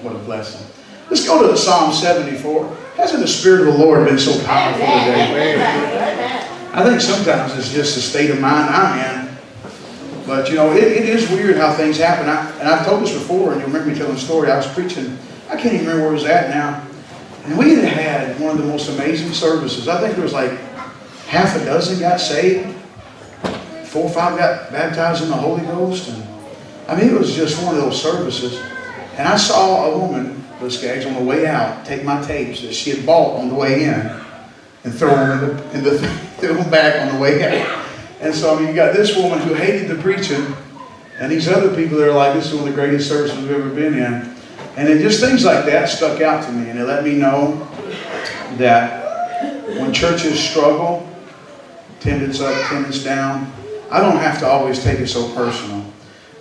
what a blessing. Let's go to Psalm 74. Hasn't the Spirit of the Lord been so powerful today? I think sometimes it's just the state of mind I'm in. But you know, it is weird how things happen. And I've told this before, and you remember me telling the story. I was preaching, I can't even remember where it was at now. And we had one of the most amazing services. I think there was like half a dozen got saved. 4 or 5 got baptized in the Holy Ghost. And I mean, it was just one of those services. And I saw a woman, those guys, on the way out, take my tapes that she had bought on the way in and throw them throw them back on the way out. And so, I mean, you got this woman who hated the preaching, and these other people that are like, this is one of the greatest services we've ever been in. And then just things like that stuck out to me, and it let me know that when churches struggle, attendance up, attendance down, I don't have to always take it so personal.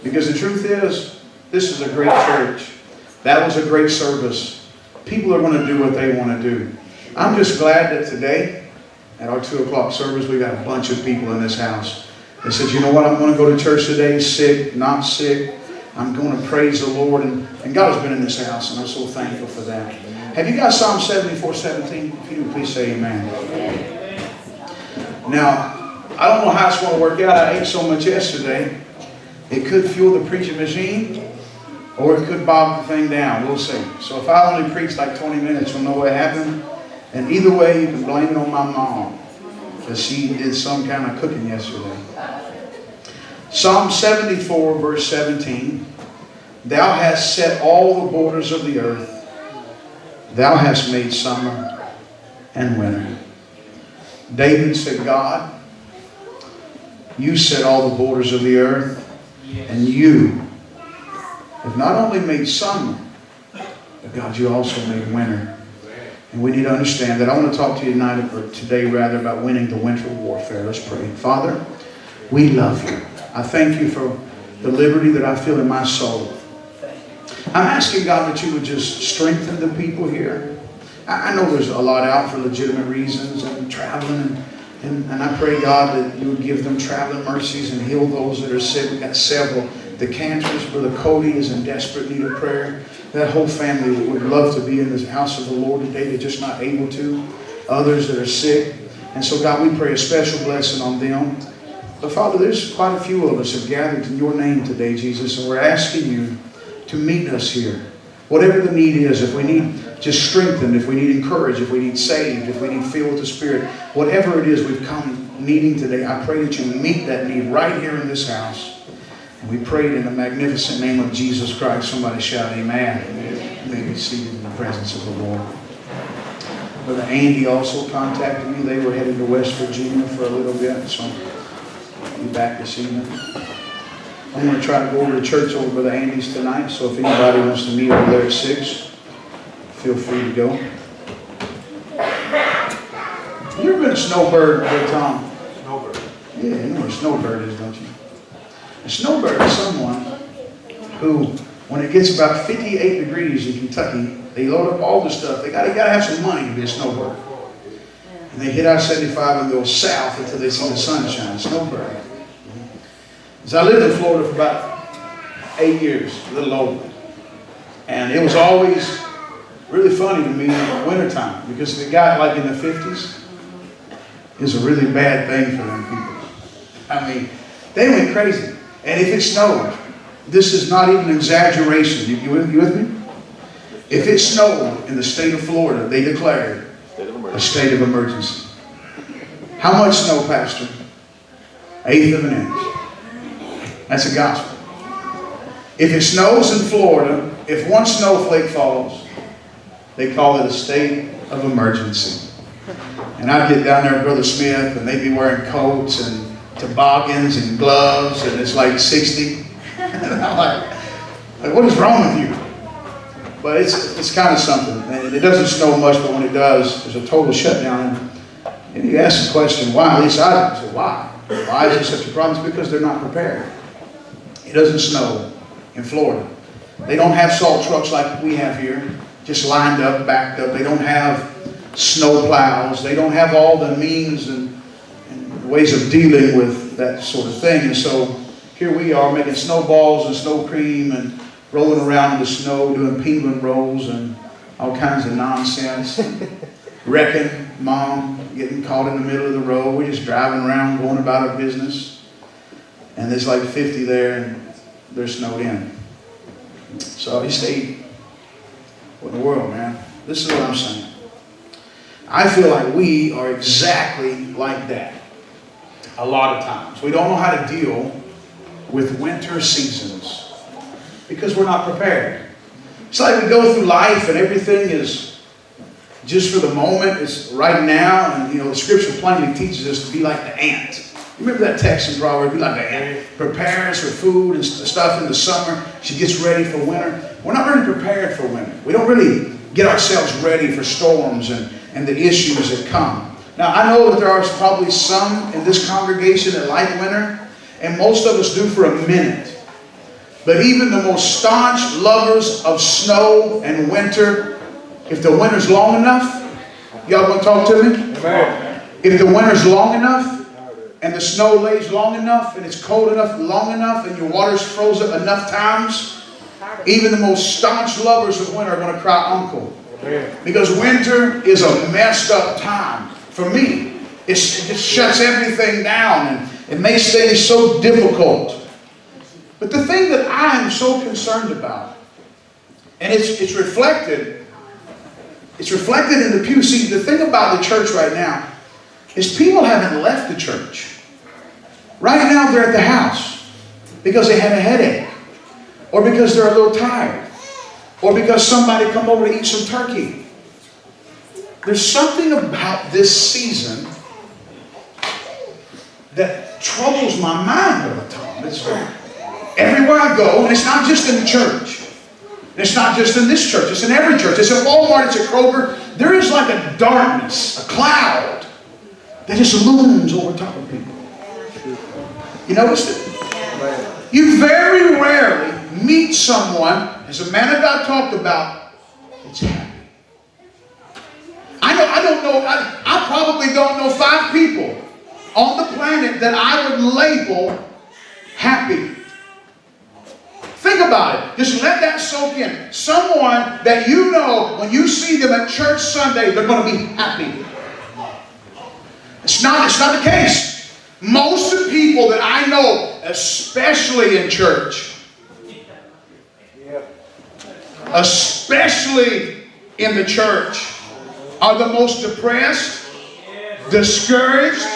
Because the truth is, this is a great church. That was a great service. People are going to do what they want to do. I'm just glad that today, at our 2 o'clock service, we got a bunch of people in this house. They said, you know what, I'm going to go to church today, sick, not sick. I'm going to praise the Lord. And God has been in this house, and I'm so thankful for that. Have you got Psalm 74:17? If you do, please say amen. Now, I don't know how it's going to work out. I ate so much yesterday. It could fuel the preaching machine, or it could bog the thing down. We'll see. So if I only preach like 20 minutes, you'll know what happened. And either way, you can blame it on my mom, because she did some kind of cooking yesterday. Psalm 74, verse 17. Thou hast set all the borders of the earth. Thou hast made summer and winter. David said, God, you set all the borders of the earth, and you have not only made summer, but God, you also made winter. And we need to understand that. I want to talk to you tonight, or today rather, about winning the winter warfare. Let's pray. Father, we love you. I thank you for the liberty that I feel in my soul. I'm asking, God, that you would just strengthen the people here. I know there's a lot out for legitimate reasons and traveling. And I pray, God, that you would give them traveling mercies and heal those that are sick. We've got several. The Cantors, Brother Cody is in desperate need of prayer. That whole family would love to be in the house of the Lord today. They're just not able to. Others that are sick. And so, God, we pray a special blessing on them. But, Father, there's quite a few of us have gathered in your name today, Jesus. And we're asking you to meet us here. Whatever the need is, if we need just strengthened, if we need encouraged, if we need saved, if we need filled with the Spirit, whatever it is we've come needing today, I pray that you meet that need right here in this house. And we pray it in the magnificent name of Jesus Christ. Somebody shout amen. Amen. You may be seated in the presence of the Lord. Brother Andy also contacted me. They were headed to West Virginia for a little bit, so I'll be back this evening. I'm going to try to go over to church over Brother Andy's tonight, so if anybody wants to meet over there at 6, feel free to go. You ever been a snowbird, Brother Tom? Snowbird. Yeah, you know what a snowbird is, don't you? A snowbird is someone who, when it gets about 58 degrees in Kentucky, they load up all the stuff. They got to have some money to be a snowbird. And they hit I-75 and go south until they see the sunshine. Snowbird. So I lived in Florida for about 8 years, a little over. And it was always really funny to me in the wintertime, because if it got like in the 50s, it was a really bad thing for them people. I mean, they went crazy. And if it snowed, this is not even an exaggeration. You with me? If it snowed in the state of Florida, they declared a state of emergency. How much snow, Pastor? 1/8 of an inch. That's the gospel. If it snows in Florida, if one snowflake falls, they call it a state of emergency. And I'd get down there with Brother Smith, and they'd be wearing coats and toboggans and gloves, and it's like 60. And I'm like, what is wrong with you? But it's kind of something. And it doesn't snow much, but when it does, there's a total shutdown. And you ask the question, why? At least I say, why? Why is it such a problem? It's because they're not prepared. It doesn't snow in Florida. They don't have salt trucks like we have here, just lined up, backed up. They don't have snow plows. They don't have all the means and ways of dealing with that sort of thing. And so here we are making snowballs and snow cream and rolling around in the snow, doing penguin rolls and all kinds of nonsense. Wrecking Mom, getting caught in the middle of the road. We're just driving around, going about our business. And there's like 50 there, and they're snowed in. So he stayed. What in the world, man? This is what I'm saying. I feel like we are exactly like that. A lot of times. We don't know how to deal with winter seasons because we're not prepared. It's like we go through life and everything is just for the moment. It's right now. And, the Scripture plainly teaches us to be like the ant. You remember that text in Proverbs? Be like the ant. Prepares for food and stuff in the summer. She gets ready for winter. We're not really prepared for winter. We don't really get ourselves ready for storms and the issues that come. Now, I know that there are probably some in this congregation that like winter, and most of us do for a minute. But even the most staunch lovers of snow and winter, if the winter's long enough, y'all want to talk to me? Amen. If the winter's long enough, and the snow lays long enough, and it's cold enough long enough, and your water's frozen enough times, even the most staunch lovers of winter are going to cry uncle. Because winter is a messed up time. For me, it just shuts everything down, and it makes things so difficult. But the thing that I am so concerned about, and it's reflected in the pew. See, the thing about the church right now is people haven't left the church. Right now they're at the house because they had a headache, or because they're a little tired, or because somebody come over to eat some turkey. There's something about this season that troubles my mind all the time. It's everywhere I go, and it's not just in the church. It's not just in this church. It's in every church. It's at Walmart. It's at Kroger. There is like a darkness, a cloud that just looms over top of people. You notice it? You very rarely meet someone, as a man of God talked about, that's happy. I probably don't know 5 people on the planet that I would label happy. Think about it. Just let that soak in. Someone that you know, when you see them at church Sunday, they're going to be happy. It's not the case. Most of the people that I know, especially in church, especially in the church, are the most depressed, discouraged,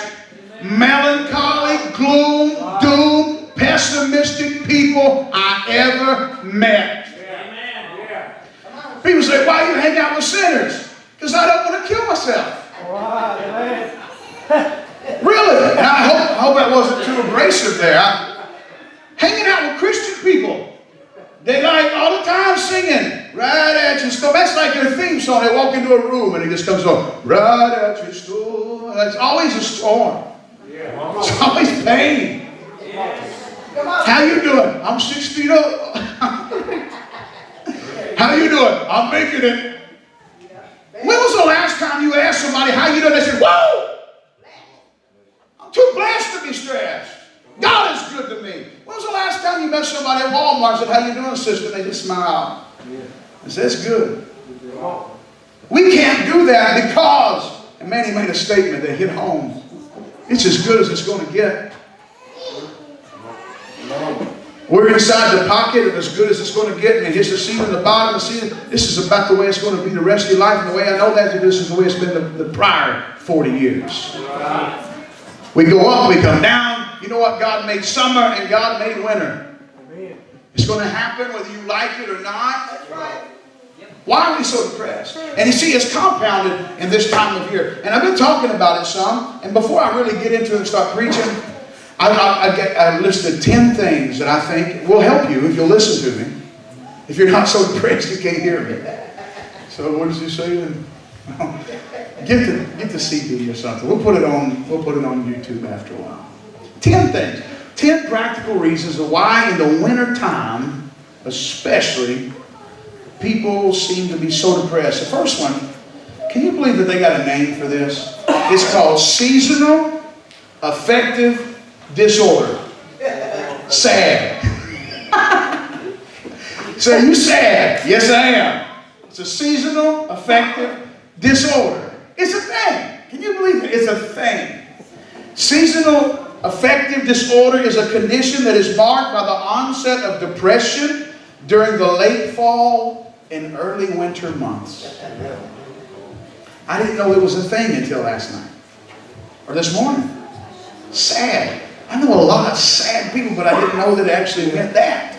melancholy, gloom, doom, pessimistic people I ever met. People say, why do you hang out with sinners? Because I don't want to kill myself. Really? And I hope that wasn't too abrasive there. Hanging out with Christian people. They like all the time singing, right at your store. That's like their theme song. They walk into a room and it just comes on, right at your store. It's always a storm. It's always pain. How you doing? I'm 6 feet up. How you doing? I'm making it. When was the last time you asked somebody how you doing? They said, whoa! I'm too blessed to be stressed. God is good to me. When was the last time you met somebody at Walmart and said, how you doing, sister? And they just smile. And said, that's good. We can't do that because, and Manny made a statement that hit home. It's as good as it's going to get. We're inside the pocket of as good as it's going to get, and it hits the seat in the bottom of the seat. This is about the way it's going to be the rest of your life, and the way I know that this is the way it's been the prior 40 years. We go up, we come down. You know what? God made summer and God made winter. It's going to happen whether you like it or not. Why are we so depressed? And you see, it's compounded in this time of year. And I've been talking about it some. And before I really get into it and start preaching, I listed 10 things that I think will help you if you'll listen to me. If you're not so depressed you can't hear me. So what does he say then? Get the CD or something. We'll put it on YouTube after a while. 10 things. 10 practical reasons of why in the winter time, especially, people seem to be so depressed. The first one, can you believe that they got a name for this? It's called seasonal affective disorder. Sad. Say, you sad? Yes, I am. It's a seasonal affective disorder. It's a thing. Can you believe it? It's a thing. Seasonal affective disorder is a condition that is marked by the onset of depression during the late fall and early winter months. I didn't know it was a thing until last night or this morning. Sad. I know a lot of sad people, but I didn't know that it actually meant that.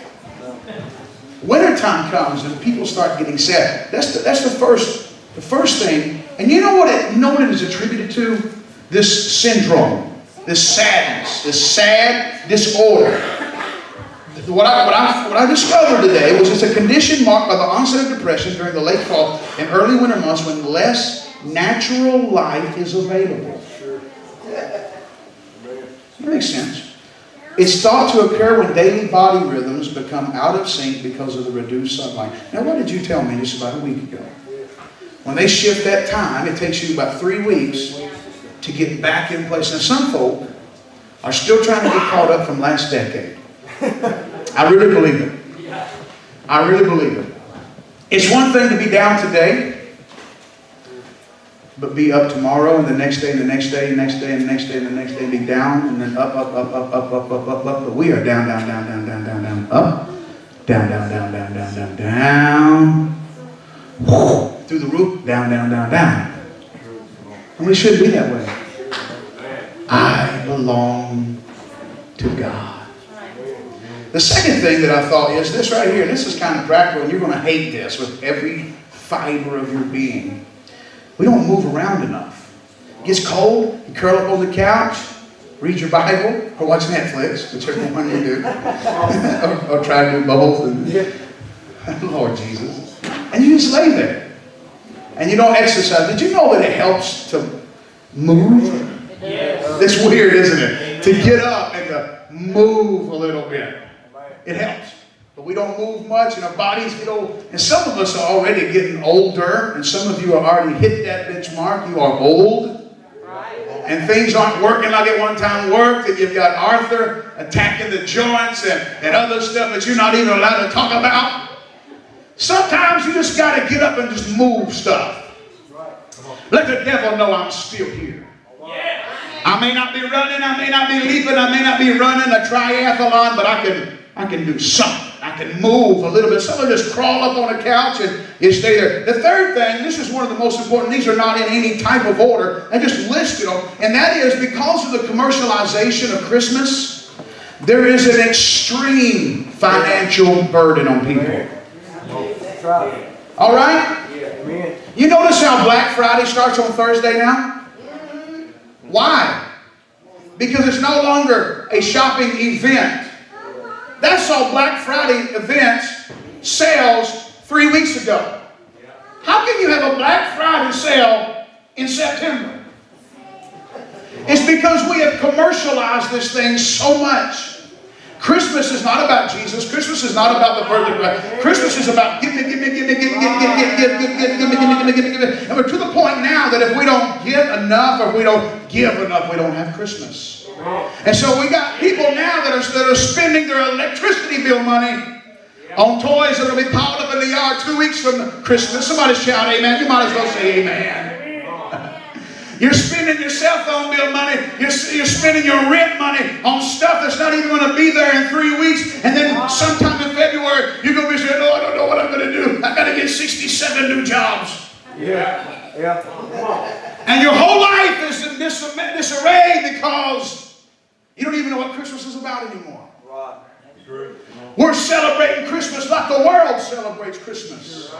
Wintertime comes and people start getting sad. That's the first thing. And you know what it is attributed to? This syndrome, this sadness, this sad disorder. What I discovered today was it's a condition marked by the onset of depression during the late fall and early winter months when less natural light is available. That makes sense. It's thought to occur when daily body rhythms become out of sync because of the reduced sunlight. Now, what did you tell me just about a week ago? When they shift that time, it takes you about 3 weeks to get back in place. Now, some folk are still trying to get caught up from last decade. I really believe it. I really believe it. It's one thing to be down today, but be up tomorrow and the next day and the next day and the next day and the next day and the next day, be down and then up. But we are down, up, down. Whoa, through the roof, down. And we shouldn't be that way. I belong to God. The second thing that I thought is this right here, and this is kind of practical, and you're going to hate this with every fiber of your being. We don't move around enough. It gets cold, you curl up on the couch, read your Bible, or watch Netflix, whichever one you do. or try to do both. And, Lord Jesus. And you just lay there. And you don't exercise. Did you know that it helps to move? Yes. It's weird, isn't it? To get up and to move a little bit. It helps. But we don't move much, and our bodies get old. And some of us are already getting older, and some of you have already hit that benchmark. You are old. And things aren't working like it one time worked, and you've got Arthur attacking the joints and other stuff that you're not even allowed to talk about. Sometimes you just got to get up and just move stuff. Let the devil know I'm still here. I may not be running, I may not be leaping, I may not be running a triathlon, but I can do something. I can move a little bit. Some will just crawl up on a couch and you stay there. The third thing, this is one of the most important, these are not in any type of order. I just listed them. And that is because of the commercialization of Christmas, there is an extreme financial burden on people. All right? You notice how Black Friday starts on Thursday now? Why? Because it's no longer a shopping event. That saw Black Friday events, sales 3 weeks ago. How can you have a Black Friday sale in September? It's because we have commercialized this thing so much. Christmas is not about Jesus. Christmas is not about the birth of Christ. Christmas is about give me. And we're to the point now that if we don't give enough or we don't give enough, we don't have Christmas. And so we got people now that are spending their electricity bill money on toys that will be piled up in the yard 2 weeks from Christmas. Somebody shout amen. You might as well say amen. You're spending your cell phone bill money. You're spending your rent money on stuff that's not even going to be there in 3 weeks. And then sometime in February, you're going to be saying, oh, I don't know what I'm going to do. I got to get 67 new jobs. Yeah. And your whole life is in disarray because you don't even know what Christmas is about anymore. Right. We're celebrating Christmas like the world celebrates Christmas.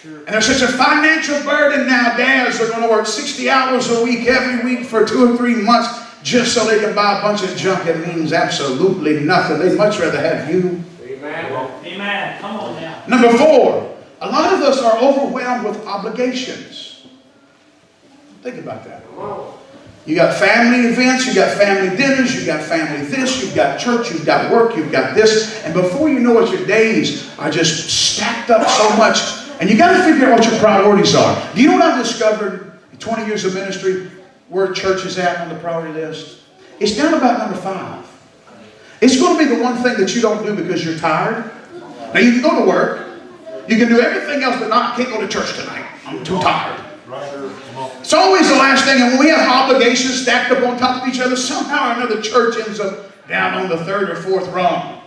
And there's such a financial burden now. Dads are going to work 60 hours a week every week for 2 or 3 months just so they can buy a bunch of junk that means absolutely nothing. They'd much rather have you. Amen. Come on now. Number 4, a lot of us are overwhelmed with obligations. Think about that. You got family events, you got family dinners, you got family this, you've got church, you've got work, you've got this. And before you know it, your days are just stacked up so much. And you got to figure out what your priorities are. Do you know what I've discovered in 20 years of ministry where church is at on the priority list? It's down about number 5. It's going to be the one thing that you don't do because you're tired. Now you can go to work. You can do everything else, but not, I can't go to church tonight. I'm too tired. It's always the last thing. And when we have obligations stacked up on top of each other, somehow or another church ends up down on the third or fourth rung.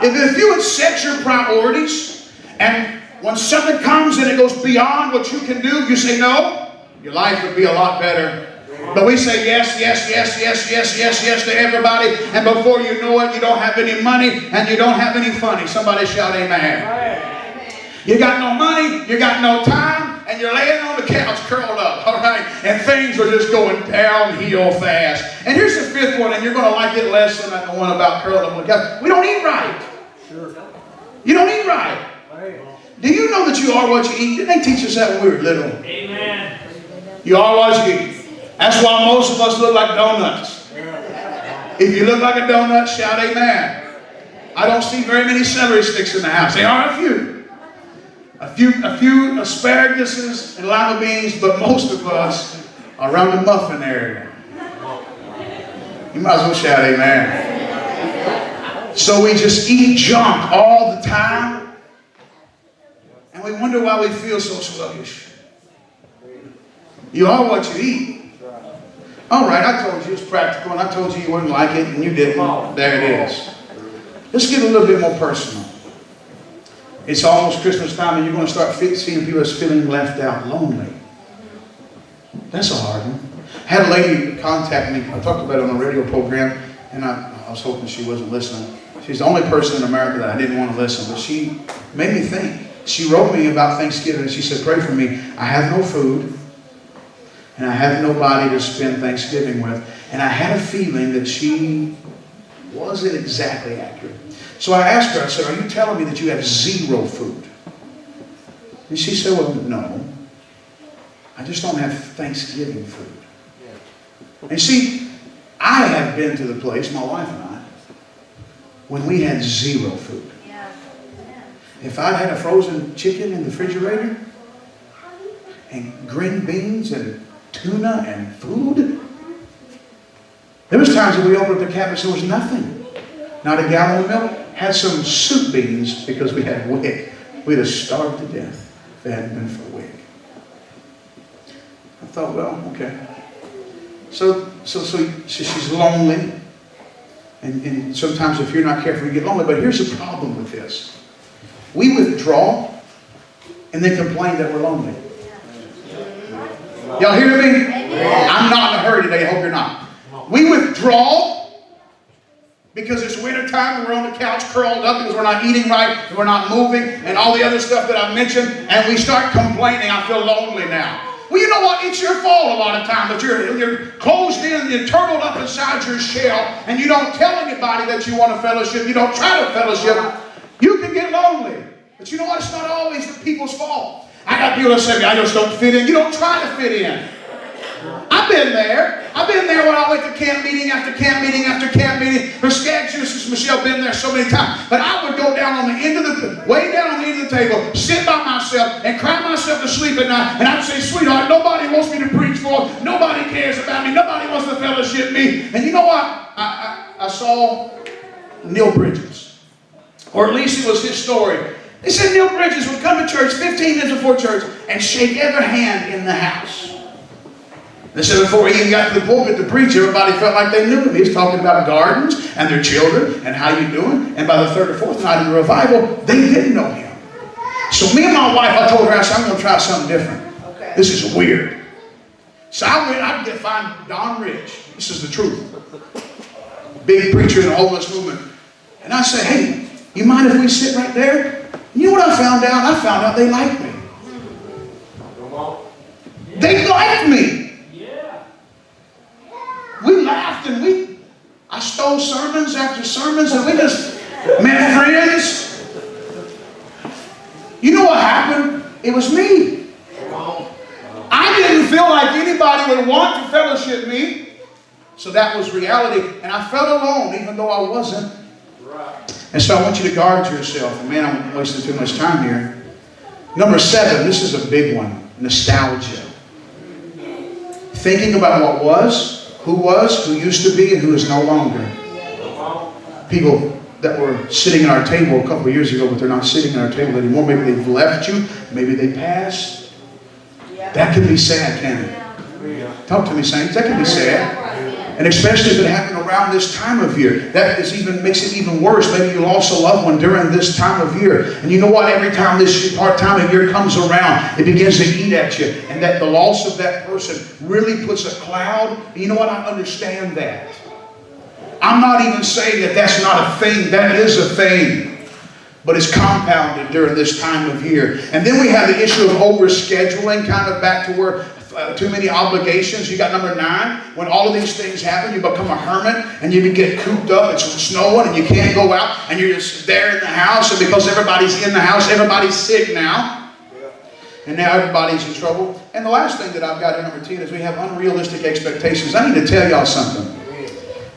If you would set your priorities, and when something comes and it goes beyond what you can do, you say no, your life would be a lot better. But we say yes, yes, yes, yes, yes, yes, yes to everybody, and before you know it, you don't have any money and you don't have any funny. Somebody shout amen. You got no money, you got no time, and you're laying on the couch curled up, all right? And things are just going downhill fast. And here's the fifth one, and you're going to like it less than the one about curled up on the couch. We don't eat right. Sure. You don't eat right. Do you know that you are what you eat? Didn't they teach us that when we were little? Amen. You are what you eat. That's why most of us look like donuts. If you look like a donut, shout amen. I don't see very many celery sticks in the house. There are a few. A few asparaguses and lima beans, but most of us are around the muffin area. You might as well shout amen. So we just eat junk all the time, and we wonder why we feel so sluggish. You are what you eat. All right, I told you it's practical, and I told you you wouldn't like it, and you didn't. There it is. Let's get a little bit more personal. It's almost Christmas time, and you're going to start seeing people as feeling left out, lonely. That's a hard one. I had a lady contact me. I talked about it on a radio program, and I was hoping she wasn't listening. She's the only person in America that I didn't want to listen, but she made me think. She wrote me about Thanksgiving, and she said, pray for me. I have no food, and I have nobody to spend Thanksgiving with. And I had a feeling that she wasn't exactly accurate. So I asked her, I said, are you telling me that you have zero food? And she said, well, no. I just don't have Thanksgiving food. And see, I have been to the place, my wife and I, when we had zero food. If I'd had a frozen chicken in the refrigerator, and green beans and tuna and food, there was times that we opened up the cabinet, there was nothing. Not a gallon of milk. Had some soup beans because we had WIC. We'd have starved to death if it hadn't been for WIC. I thought, well, okay. So she's lonely. And sometimes if you're not careful, you get lonely. But here's the problem with this. We withdraw and then complain that we're lonely. Y'all hear me? I'm not in a hurry today. I hope you're not. We withdraw because it's winter time and we're on the couch curled up because we're not eating right and we're not moving and all the other stuff that I mentioned, and we start complaining, I feel lonely now. Well, you know what? It's your fault a lot of time, but you're closed in, you're turtled up inside your shell, and you don't tell anybody that you want a fellowship. You don't try to fellowship. You can get lonely. But you know what? It's not always the people's fault. I got people that say, I just don't fit in. You don't try to fit in. I've been there. I've been there when I went to camp meeting after camp meeting after camp meeting. Her Skag Juices, Michelle, been there so many times. But I would go down on the end of the, way down on the end of the table, sit by myself and cry myself to sleep at night. And I'd say, sweetheart, nobody wants me to preach for. Nobody cares about me. Nobody wants to fellowship me. And you know what? I saw Neil Bridges. Or at least it was his story. They said Neil Bridges would come to church 15 minutes before church and shake every hand in the house. They said before he even got to the pulpit to preach, everybody felt like they knew him. He was talking about gardens and their children and how you doing. And by the third or fourth night of the revival, they didn't know him. So me and my wife, I told her, I said, I'm going to try something different. Okay. This is weird. So I went, find Don Rich. This is the truth. Big preacher in the holiness movement. And I said, hey, you mind if we sit right there? You know what I found out? I found out they liked me. They liked me. We laughed and I stole sermons after sermons and we just met friends. You know what happened? It was me. I didn't feel like anybody would want to fellowship me. So that was reality. And I felt alone even though I wasn't. And so I want you to guard yourself. And man, I'm wasting too much time here. Number 7, this is a big one. Nostalgia. Thinking about what was, who used to be, and who is no longer. People that were sitting at our table a couple of years ago, but they're not sitting at our table anymore. Maybe they've left you. Maybe they passed. That can be sad, can't it? Talk to me, saints. That can be sad. And especially if it happened around this time of year. That makes it even worse. Maybe you lost a loved one during this time of year. And you know what? Every time this time of year comes around, it begins to eat at you. And that the loss of that person really puts a cloud. And you know what? I understand that. I'm not even saying that that's not a thing. That is a thing. But it's compounded during this time of year. And then we have the issue of overscheduling, kind of back to where too many obligations. You got number 9. When all of these things happen, you become a hermit and you get cooped up. It's snowing and you can't go out and you're just there in the house. And because everybody's in the house, everybody's sick now. And now everybody's in trouble. And the last thing that I've got in number 10 is we have unrealistic expectations. I need to tell y'all something.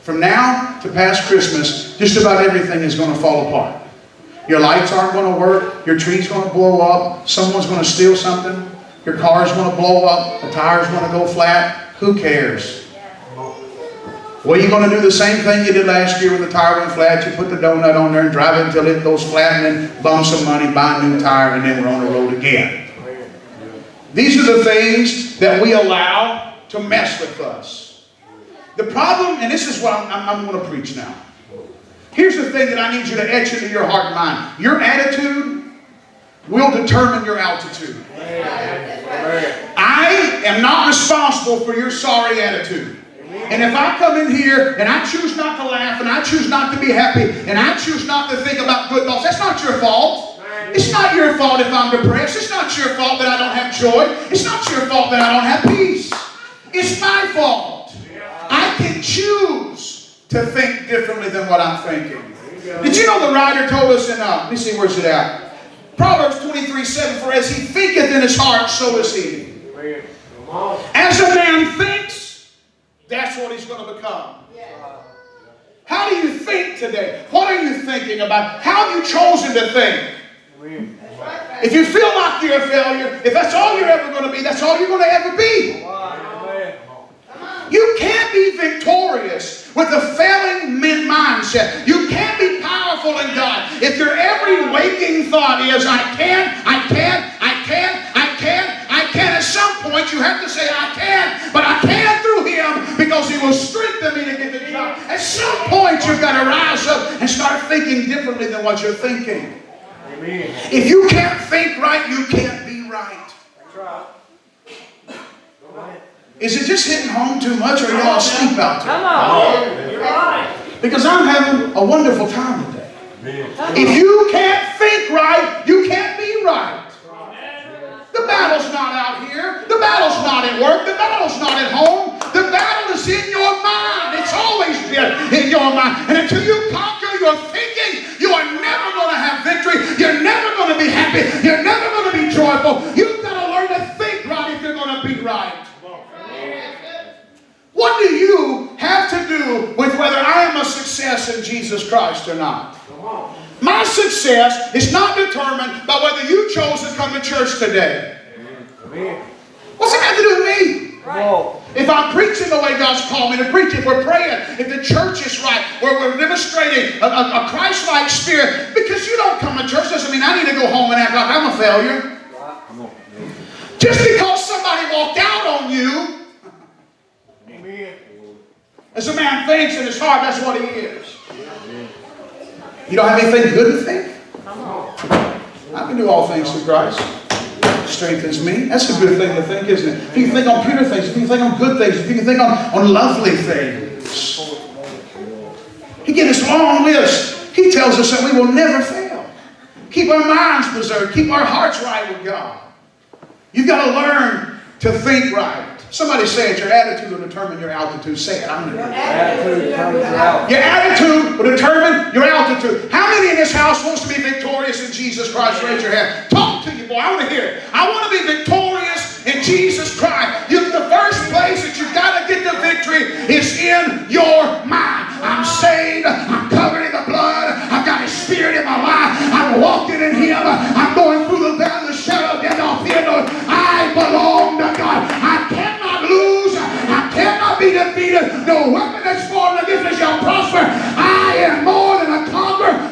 From now to past Christmas, just about everything is going to fall apart. Your lights aren't going to work. Your tree's going to blow up. Someone's going to steal something. Your car's going to blow up. The tire's going to go flat. Who cares? Well, you're going to do the same thing you did last year when the tire went flat. You put the donut on there and drive it until it goes flat and then bum some money, buy a new tire, and then we're on the road again. These are the things that we allow to mess with us. The problem, and this is what I'm going to preach now. Here's the thing that I need you to etch into your heart and mind. Your attitude will determine your altitude. I am not responsible for your sorry attitude. And if I come in here and I choose not to laugh and I choose not to be happy and I choose not to think about good thoughts, that's not your fault. It's not your fault if I'm depressed. It's not your fault that I don't have joy. It's not your fault that I don't have peace. It's my fault. I can choose to think differently than what I'm thinking. Did you know the writer told us in, let me see, where's it at? Proverbs 23:7, for as he thinketh in his heart, so is he. As a man thinks, that's what he's going to become. How do you think today? What are you thinking about? How have you chosen to think? If you feel like you're a failure, if that's all you're ever going to be, that's all you're going to ever be. You can't be victorious with a failing mindset. You can't be powerful in God if your every waking thought is, I can. At some point you have to say, I can, but I can through Him because He will strengthen me to get the job. At some point you've got to rise up and start thinking differently than what you're thinking. Amen. If you can't think right, you can't be right. That's right. Is it just hitting home too much, or are y'all asleep out there? Come on. You're right. Because I'm having a wonderful time today. If you can't think right, you can't be right. The battle's not out here. The battle's not at work. The battle's not at home. The battle is in your mind. It's always been in your mind. And until you conquer your thinking, you are never going to have victory. You're never going to be happy. You're never going to be joyful. You've got to learn to think right if you're going to be right. What do you have to do with whether I am a success in Jesus Christ or not? My success is not determined by whether you chose to come to church today. What's it got to do with me? Right. If I'm preaching the way God's called me to preach, if we're praying, if the church is right, where we're demonstrating a Christ-like spirit, because you don't come to church doesn't mean I need to go home and act like I'm a failure. Just because somebody walked out on you, as a man thinks in his heart, that's what he is. You don't have anything good to think? I can do all things through Christ. Strengthens me. That's a good thing to think, isn't it? If you can think on pure things, if you can think on good things, if you can think on lovely things. He gives us a long list. He tells us that we will never fail. Keep our minds preserved. Keep our hearts right with God. You've got to learn to think right. Somebody say it. Your attitude will determine your altitude. Say it. I'm going to do it. Your attitude will determine your altitude. How many in this house wants to be victorious in Jesus Christ? Raise your hand. Talk to you, boy. I want to hear it. I want to be victorious in Jesus Christ. The first place that you've got to get the victory is in your mind. I'm saved. I'm covered in the blood. I've got His Spirit in my life. I'm walking in Him. I'm going through the valley of the shadow of death. I belong to God. I cannot lose. I cannot be defeated. No weapon that's formed against me shall prosper. I am more than a conqueror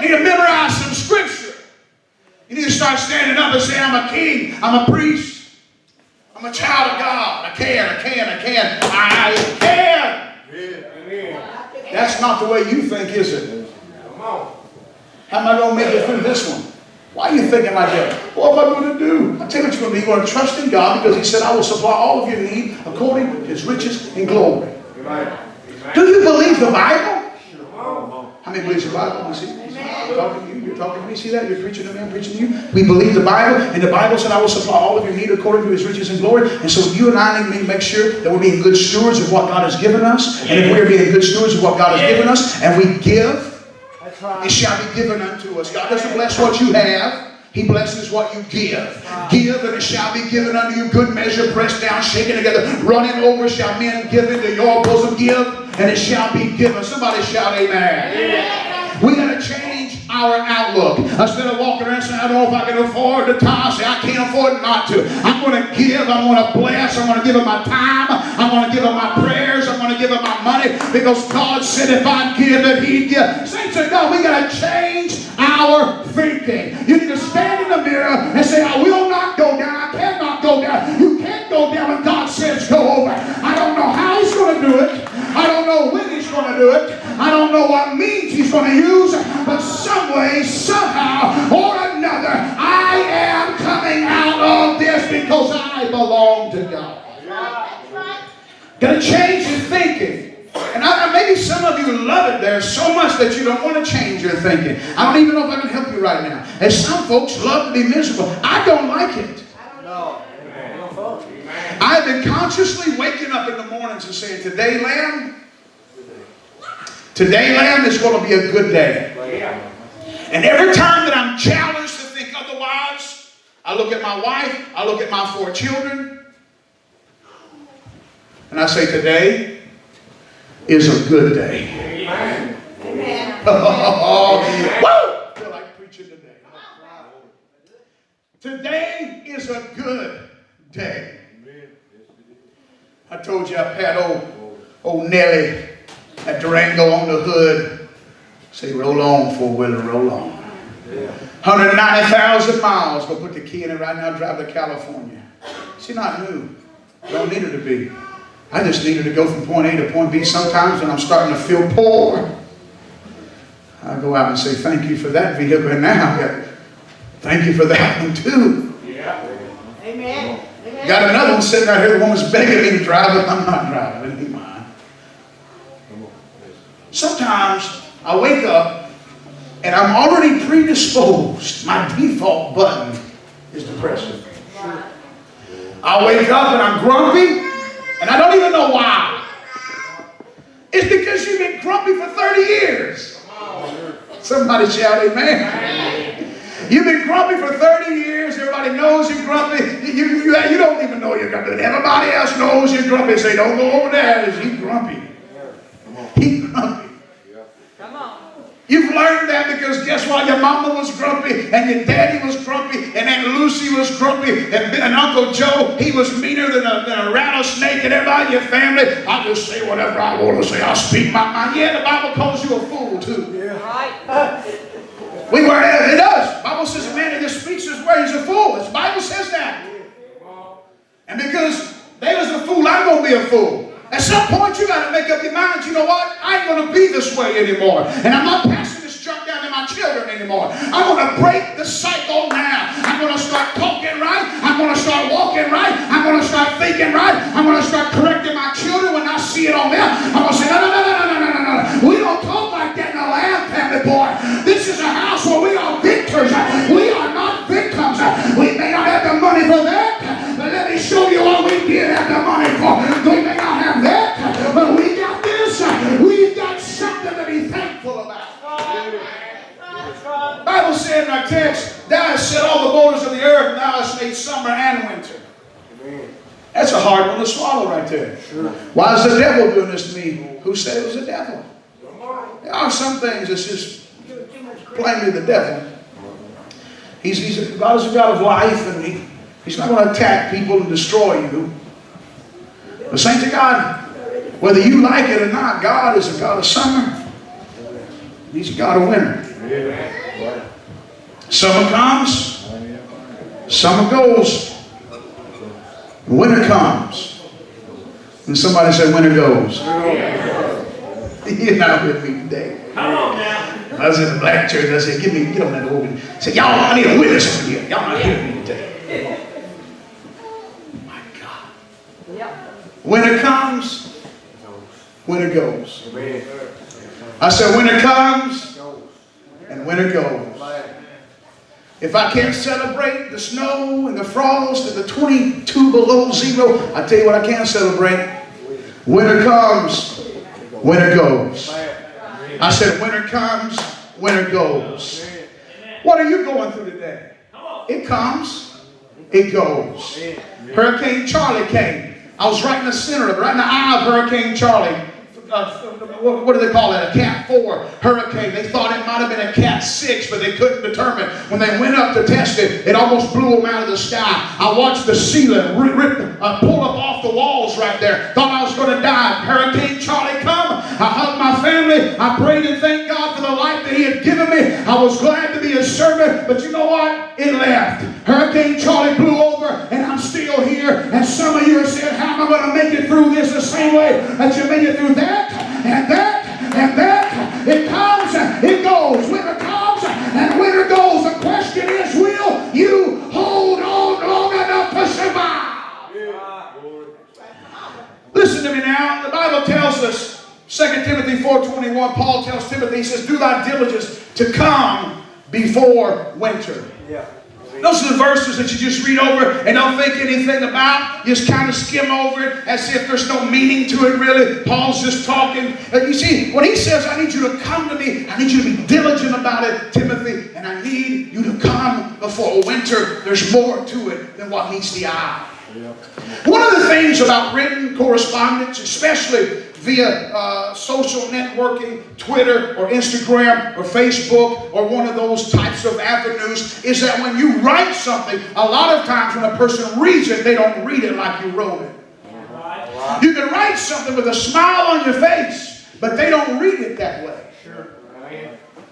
You need to memorize some scripture. You need to start standing up and saying, I'm a king, I'm a priest, I'm a child of God. I can. That's not the way you think, is it? How am I going to make it through this one? Why are you thinking like that? What am I going to do? I'll tell you what you're going to do. You're going to trust in God because He said, I will supply all of your need according to His riches and glory. Do you believe the Bible? How many believes the Bible? You see? I'm talking to you. You're talking to me. See that? You're preaching to me. I'm preaching to you. We believe the Bible, and the Bible said, I will supply all of your need according to His riches and glory. And so you and I need to make sure that we're being good stewards of what God has given us. And if we're being good stewards of what God has given us, and we give, it shall be given unto us. God doesn't bless what you have. He blesses what you give. Give, and it shall be given unto you. Good measure, pressed down, shaken together, running over, shall men give into your bosom. Give, and it shall be given. Somebody shout amen. We got to change our outlook. Instead of walking around saying, I don't know if I can afford to tithe, say, I can't afford not to. I'm going to give. I'm going to bless. I'm going to give Him my time. I'm going to give Him my prayers. I'm going to give Him my money. Because God said if I give, that He'd give. Saints of God, we got to change our thinking. You need to stand in the mirror and say, I will not go down. I cannot go down. You can't go down when God says go over. I don't know how He's going to do it. I don't know when He's going to do it. I don't know what means He's going to use. But some way, somehow, or another, I am coming out of this because I belong to God. Got to change your thinking. And maybe some of you love it there so much that you don't want to change your thinking. I don't even know if I can help you right now. And some folks love to be miserable. I don't like it. I've been consciously waking up in the mornings and saying, today, Lamb, is going to be a good day. And every time that I'm challenged to think otherwise, I look at my wife, I look at my 4 children, and I say, today is a good day. Amen. Oh, I feel like preaching today. Today is a good day. I told you I had old Nellie at Durango on the hood. Say, roll on, four-wheeler, roll on. 190,000 miles. Go put the key in it right now, drive to California. She's not new. Don't need her to be. I just need her to go from point A to point B. Sometimes when I'm starting to feel poor, I go out and say, thank you for that vehicle. And now, thank you for that one too. Yeah. Amen. Got another one sitting right here. The woman's begging me to drive it. I'm not driving it. Ain't mine. Sometimes I wake up and I'm already predisposed. My default button is depression. I wake up and I'm grumpy and I don't even know why. It's because you've been grumpy for 30 years. Somebody shout amen. You've been grumpy for 30 years. Everybody knows you're grumpy. You don't even know you're grumpy. Everybody else knows you're grumpy. Say, don't go over there. He's grumpy. He's grumpy. Come on. You've learned that because guess what? Your mama was grumpy, and your daddy was grumpy, and Aunt Lucy was grumpy, and Uncle Joe, he was meaner than a rattlesnake, and everybody in your family. I'll just say whatever I want to say. I'll speak my mind. Yeah, the Bible calls you a fool too. Yeah. Right. It does. The Bible says a man that just speaks his way is a fool. The Bible says that. And because they was a fool, I'm going to be a fool. At some point, you got to make up your mind, you know what? I ain't going to be this way anymore. And I'm not passing this junk down to my children anymore. I'm going to break the cycle now. I'm going to start talking right. I'm going to start walking right. I'm going to start thinking right. I'm going to start correcting my children when I see it on them. I'm going to say, no. We don't talk like that in the Lamb family, boy. This is a house where we are victors. We are not victims. We may not have the money for that, but let me show you what we did have the money for. We may not have that, but we got this. We've got something to be thankful about. The Bible said in our text, thou hast set all the borders of the earth, and thou hast made summer and winter. That's a hard one to swallow right there. Why is the devil doing this to me? Who said it was the devil? There are some things that's just plainly the devil. God is a God of life, and He's not going to attack people and destroy you. The saints of God, whether you like it or not, God is a God of summer. He's a God of winter. Summer comes, summer goes. Winter comes. And somebody said winter goes. You're not with me today. Come on now. I was in the black church. I said, get on that organ. I said, y'all, I need a witness over here. Y'all not hearing me today. My God. Winter comes, winter goes. I said, winter comes and winter goes. If I can't celebrate the snow and the frost and the 22 below zero, I tell you what I can celebrate. Winter comes, winter goes. I said, winter comes, winter goes. What are you going through today? It comes, it goes. Hurricane Charlie came. I was right in the center of it, right in the eye of Hurricane Charlie. What do they call it? A Cat 4 hurricane. They thought it might have been a Cat 6, but they couldn't determine. When they went up to test it, it almost blew them out of the sky. I watched the ceiling pull up off the walls right there. Thought I was going to die. Hurricane Charlie come. I hugged my family. I prayed and thanked God for the life that He had given me. I was glad to be a servant, but you know what? It left. Hurricane Charlie blew over, and I'm still here. And some of you are saying, how am I going to make it through this the same way that you made it through that? And that, and that, it comes, it goes. Winter comes, and winter goes. The question is, will you hold on long enough to survive? Listen to me now. The Bible tells us, 2 Timothy 4:21, Paul tells Timothy, he says, do thy diligence to come before winter. Those are the verses that you just read over and don't think anything about. You just kind of skim over it as if there's no meaning to it really. Paul's just talking. You see, when he says, I need you to come to me, I need you to be diligent about it, Timothy, and I need you to come before winter. There's more to it than what meets the eye. One of the things about written correspondence, especially via social networking, Twitter or Instagram or Facebook or one of those types of avenues, is that when you write something, a lot of times when a person reads it, they don't read it like you wrote it. You can write something with a smile on your face, but they don't read it that way.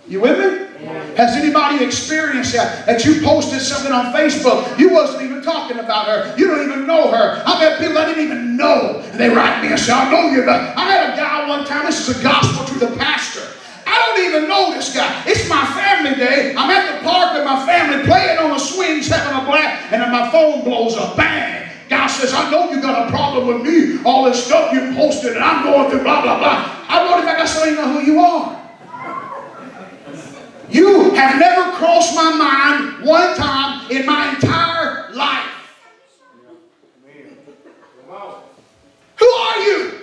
You with me? Has anybody experienced that? That you posted something on Facebook, you wasn't even talking about her, you don't even know her. I've had people I didn't even know, and they write me and say, I know you. I had a guy one time, this is a gospel to the pastor. I don't even know this guy. It's my family day. I'm at the park with my family playing on the swings, having a blast, and then my phone blows up. Bang! God says, I know you got a problem with me. All this stuff you posted, and I'm going through blah, blah, blah. I wrote it back. I said, I don't even know who you are. You have never crossed my mind one time in my entire life. Who are you?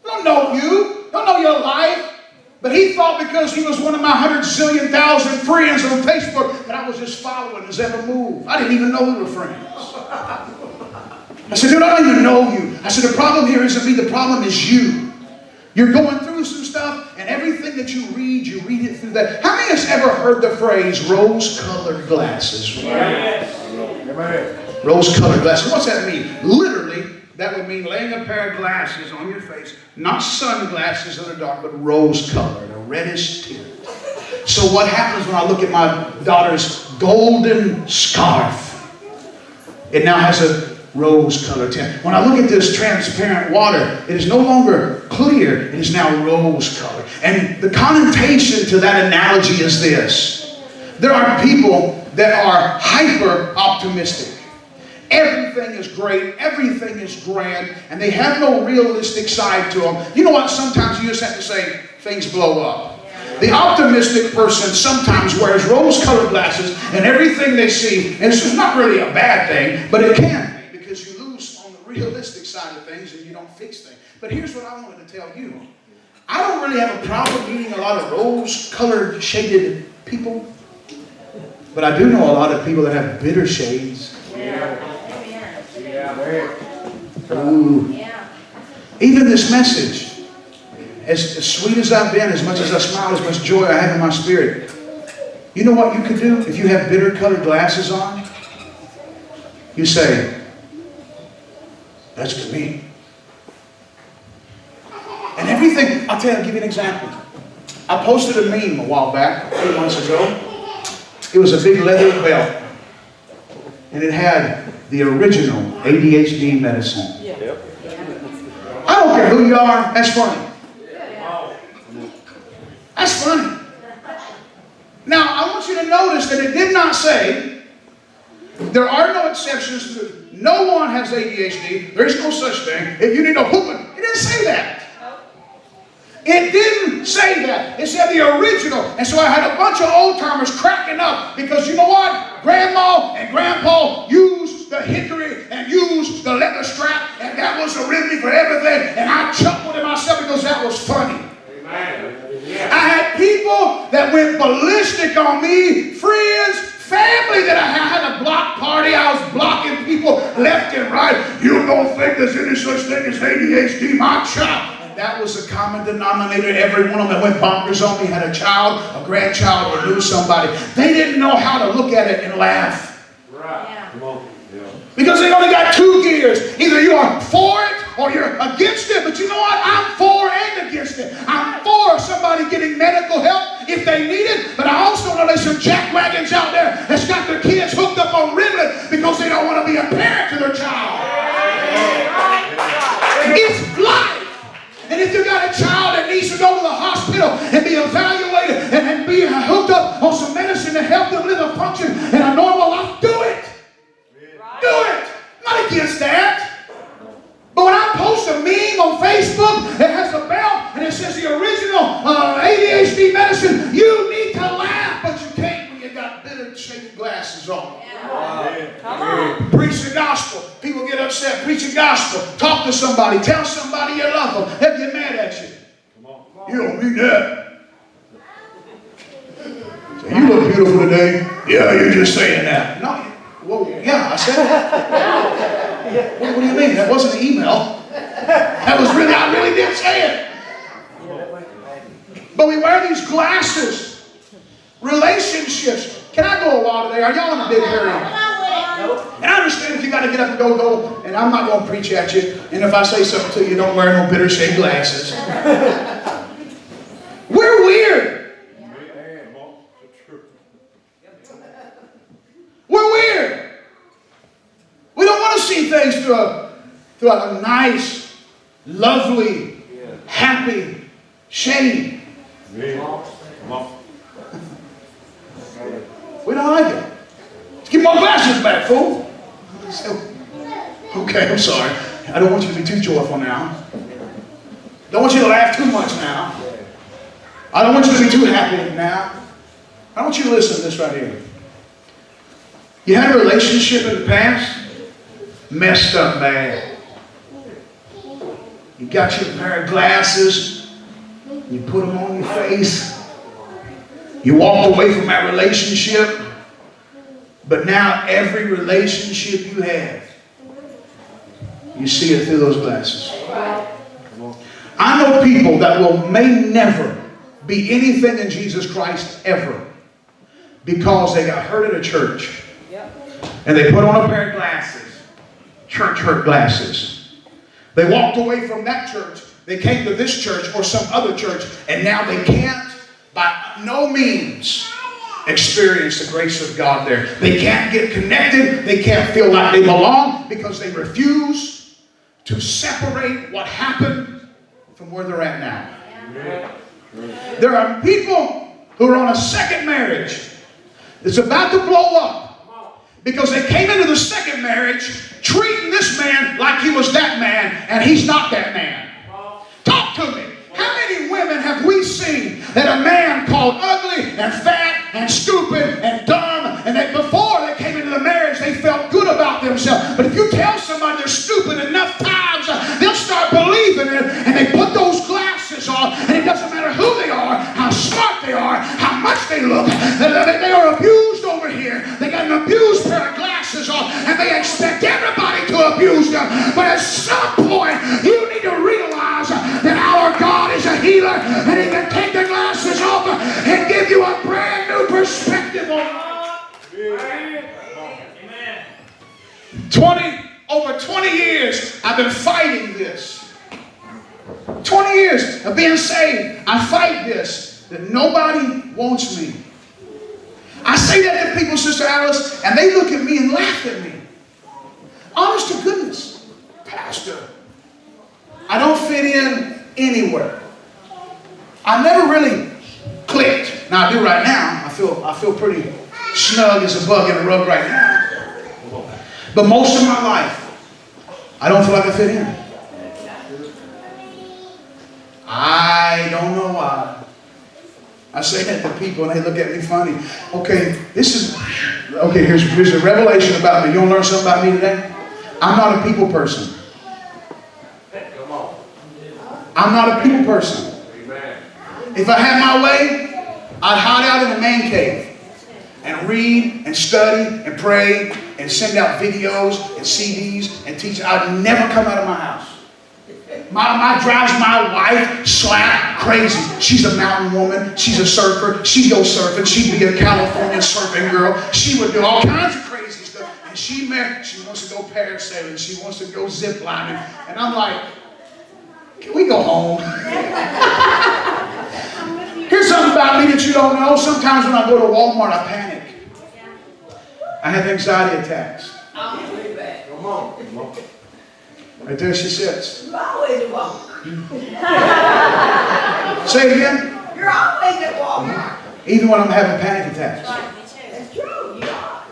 I don't know you. I don't know your life. But he thought because he was one of my 100 zillion thousand friends on Facebook that I was just following his every move. I didn't even know we were friends. I said, dude, I don't even know you. I said, the problem here isn't me. The problem is you. You're going through some stuff, and everything that you read it through that. How many has ever heard the phrase rose-colored glasses? Yes. Rose-colored glasses. What's that mean? Literally, that would mean laying a pair of glasses on your face, not sunglasses that are dark, but rose-colored, a reddish tint. So what happens when I look at my daughter's golden scarf? It now has a rose-colored tint. When I look at this transparent water, it is no longer clear, it is now rose-colored. And the connotation to that analogy is this. There are people that are hyper-optimistic. Everything is great, everything is grand, and they have no realistic side to them. You know what? Sometimes you just have to say, things blow up. The optimistic person sometimes wears rose-colored glasses, and everything they see, and it's not really a bad thing, but it can be, because you lose on the realistic side of things and you don't fix things. But here's what I wanted to tell you. I don't really have a problem meeting a lot of rose-colored shaded people, but I do know a lot of people that have bitter shades. Ooh. Even this message, as sweet as I've been, as much as I smile, as much joy I have in my spirit, you know what you could do if you have bitter colored glasses on? You say, that's to me. And everything, I'll give you an example. I posted a meme a while back, a few months ago. It was a big leather belt. And it had the original ADHD medicine. I don't care who you are, that's funny. That's funny. Now, I want you to notice that it did not say, there are no exceptions. No one has ADHD. There's no such thing. If you need a whooping, it didn't say that. It didn't say that. It said the original. And so I had a bunch of old-timers cracking up because you know what? Grandma and Grandpa used the hickory and used the leather strap, and that was the remedy for everything. And I chuckled to myself because that was funny. Amen. I had people that went ballistic on me, friends, family that I had a block party. I was blocking people left and right. You don't think there's any such thing as ADHD, my child. And that was a common denominator. Every one of them that went bonkers on me had a child, a grandchild, or knew somebody. They didn't know how to look at it and laugh. Right. Yeah. Come on. Yeah. Because they only got two gears. Either you are for it or you're against it. But you know what? I'm for and against it. I'm for somebody getting medical help if they need it. But I also know there's some jackwagons out there that's got their kids hooked up on Ritalin because they don't want to be a parent to their child. It's life. And if you got a child that needs to go to the hospital and be evaluated and be hooked up on some medicine to help them live a function in a normal life, do it. Do it. I'm not against that. But when I post a meme on Facebook that has a belt and it says the original ADHD medicine, you need to laugh, but you can't when you got bitter shaded glasses on. Yeah. Come on. Preach the gospel. People get upset. Preach the gospel. Talk to somebody. Tell somebody you love them. They'll get mad at you. Come on. You don't mean that. So you look beautiful today. Yeah, you're just saying that. No. Well, yeah, I said that. What do you mean? That wasn't an email. That was really, I really did say it. But we wear these glasses. Relationships. Can I go a while today? Are y'all in a big hurry? And I understand if you got to get up and go, and I'm not going to preach at you. And if I say something to you, don't wear no bitter shade glasses. We're weird. We're weird. We don't want to see things through a nice, lovely, happy shade. We don't like it. Let's get my glasses back, fool. Okay, I'm sorry. I don't want you to be too joyful now. Don't want you to laugh too much now. I don't want you to be too happy now. I want you to listen to this right here. You had a relationship in the past, messed up bad. You got your pair of glasses, you put them on your face. You walked away from that relationship, but now every relationship you have, you see it through those glasses. I know people that may never be anything in Jesus Christ ever because they got hurt at a church. And they put on a pair of glasses, church hurt glasses. They walked away from that church. They came to this church or some other church, and now they can't, by no means, experience the grace of God there. They can't get connected. They can't feel like they belong because they refuse to separate what happened from where they're at now. There are people who are on a second marriage that's about to blow up. Because they came into the second marriage treating this man like he was that man, and he's not that man. Talk to me. How many women have we seen that a man called ugly and fat and stupid and dumb, and that before they came into the marriage they felt good about themselves? But if you tell somebody they're stupid enough times, they'll start believing it, and they put those glasses on, and it doesn't matter who they are, how smart they are, how much they look. They are abused over here. They got an abused pair of glasses on, and they expect everybody to abuse them. But at some point, you need to realize that our God is a healer, and He can take the glasses off and give you a brand new perspective on life. Over 20 years, I've been fighting this. 20 years of being saved, I fight this. that nobody wants me. I say that to people, Sister Alice, and they look at me and laugh at me. Honest to goodness, Pastor, I don't fit in anywhere. I never really clicked. Now I do right now. I feel pretty snug as a bug in a rug right now. But most of my life, I don't feel like I fit in. I don't know why. I say that to people and they look at me funny. Okay, here's a revelation about me. You want to learn something about me today? I'm not a people person. I'm not a people person. If I had my way, I'd hide out in a man cave and read and study and pray and send out videos and CDs and teach. I'd never come out of my house. My drives my wife slap crazy. She's a mountain woman. She's a surfer. She'd go surfing. She'd be a California surfing girl. She would do all kinds of crazy stuff. And she wants to go parasailing. She wants to go zip lining. And I'm like, can we go home? Here's something about me that you don't know. Sometimes when I go to Walmart, I panic. I have anxiety attacks. I'll believe that. Come on. Right there she sits. You're always at Walmart. Say it again. You're always at Walmart. Even when I'm having panic attacks. That's true. You are.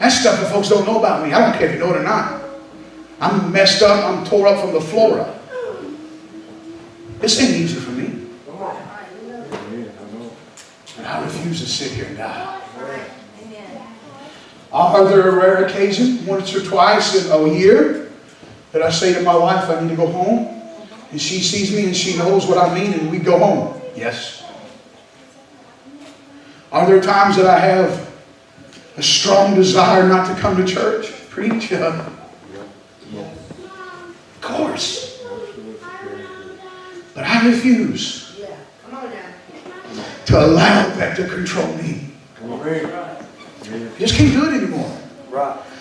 That's stuff that folks don't know about me. I don't care if you know it or not. I'm messed up. I'm tore up from the floor up. This ain't easy for me. And I refuse to sit here and die. Are there a rare occasion, once or twice in a year, that I say to my wife, I need to go home? And she sees me and she knows what I mean and we go home? Yes. Are there times that I have a strong desire not to come to church? Preach? Of course. But I refuse to allow that to control me. I just can't do it anymore.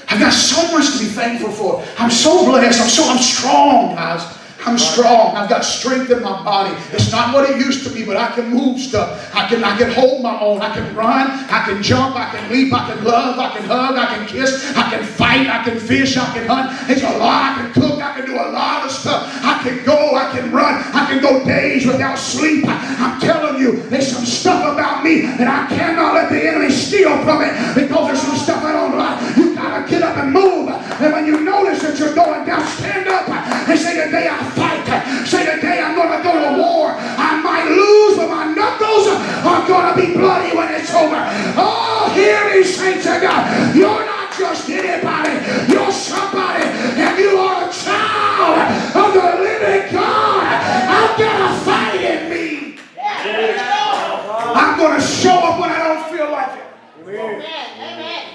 I've got so much to be thankful for. I'm so blessed. I'm strong, guys. I'm strong. I've got strength in my body. It's not what it used to be, but I can move stuff. I can hold my own. I can run. I can jump. I can leap. I can love. I can hug. I can kiss. I can fight. I can fish. I can hunt. It's a lot. I can cook. I can do a lot of stuff. I can go. I can run. I can go days without sleep. I'm telling you, there's some stuff about me that I cannot let the enemy steal from it because there's some stuff I don't like. You gotta get up and move. And when you notice that you're going down, stand up and say, today I fight. Say, today I'm going to go to war. I might lose, but my knuckles are going to be bloody when it's over. Oh, hear me, saints of God. You're not just anybody. You're somebody, and you are a child of the living God. I've got a fight in me. I'm going to show up when I don't feel like it. Amen.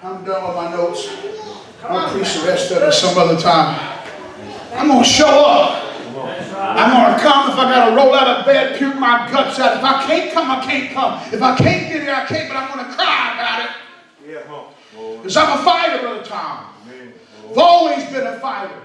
I'm done with my notes. I'll preach the rest of it some other time. I'm going to show up. I'm going to come. If I got to roll out of bed, puke my guts out. If I can't come, I can't come. If I can't get here, I can't, but I'm going to cry about it. Because I'm a fighter, Brother Tom. I've always been a fighter.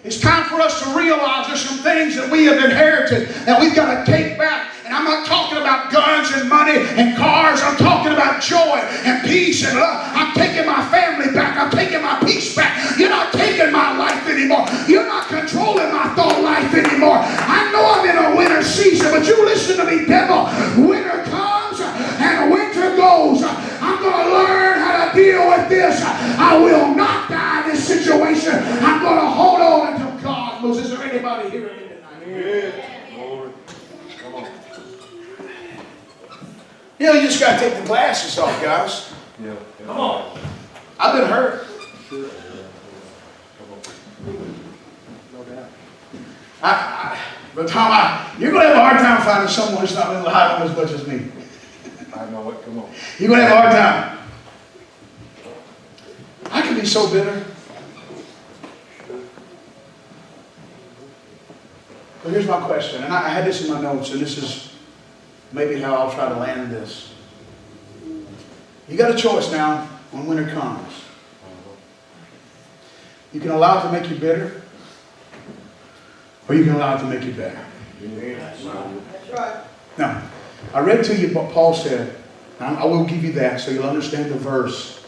It's time for us to realize there's some things that we have inherited that we've got to take back. And I'm not talking about guns and money and cars. I'm talking about joy and peace and love. I'm taking my family back. I'm taking my peace back. You're not taking my life anymore. You're not controlling my thought life anymore. I know I'm in a winter season, but you listen to me, devil. Winter comes and winter goes. I'm going to learn how to deal with this. I will not die in this situation. I'm going to hold on until God moves. Is there anybody hearing me tonight? Lord. Come on. You know, you just got to take the glasses off, guys. Yeah. Come on. I've been hurt. Sure. No doubt. But Tom, you're going to have a hard time finding someone who's not going to lie on as much as me. I know it. Come on. You're going to have a hard time. I can be so bitter. But here's my question, and I had this in my notes, and this is maybe how I'll try to land this. You got a choice now when winter comes. You can allow it to make you bitter, or you can allow it to make you better. That's right. Now, I read to you what Paul said. I will give you that so you'll understand the verse.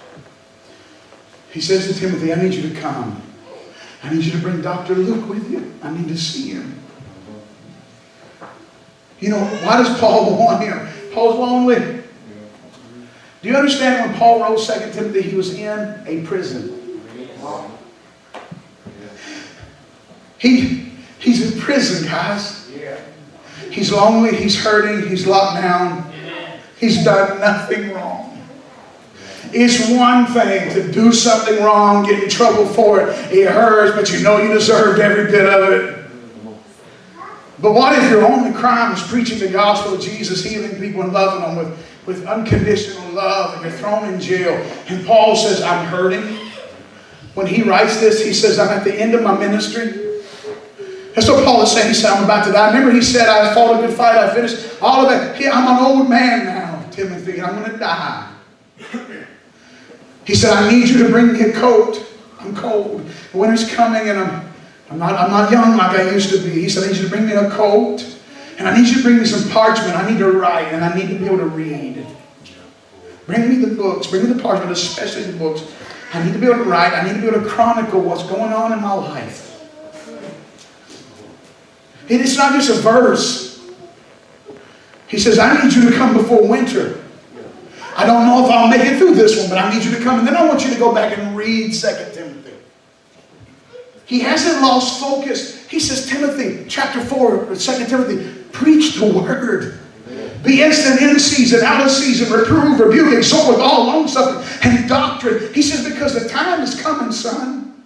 He says to Timothy, I need you to come. I need you to bring Dr. Luke with you. I need to see him. You know, why does Paul want him? Paul's lonely. Do you understand when Paul wrote 2 Timothy, he was in a prison? He's in prison, guys. He's lonely, he's hurting, he's locked down. He's done nothing wrong. It's one thing to do something wrong, get in trouble for it. It hurts, but you know you deserved every bit of it. But what if your only crime is preaching the gospel of Jesus, healing people and loving them with unconditional love, and you're thrown in jail? And Paul says, I'm hurting. When he writes this, he says, I'm at the end of my ministry. That's what Paul is saying. He said, I'm about to die. Remember he said, I fought a good fight, I finished all of that. I'm an old man now, Timothy, I'm going to die. He said, I need you to bring me a coat. I'm cold. The winter's coming and I'm not young like I used to be. He said, I need you to bring me a coat. And I need you to bring me some parchment. I need to write and I need to be able to read. Bring me the books. Bring me the parchment, especially the books. I need to be able to write. I need to be able to chronicle what's going on in my life. It's not just a verse. He says, I need you to come before winter. I don't know if I'll make it through this one, but I need you to come. And then I want you to go back and read 2 Timothy. He hasn't lost focus. He says, Timothy, chapter 4, 2 Timothy, preach the word. Be instant in season, out of season, reprove, rebuke, exhort with all long-suffering and doctrine. He says, because the time is coming, son,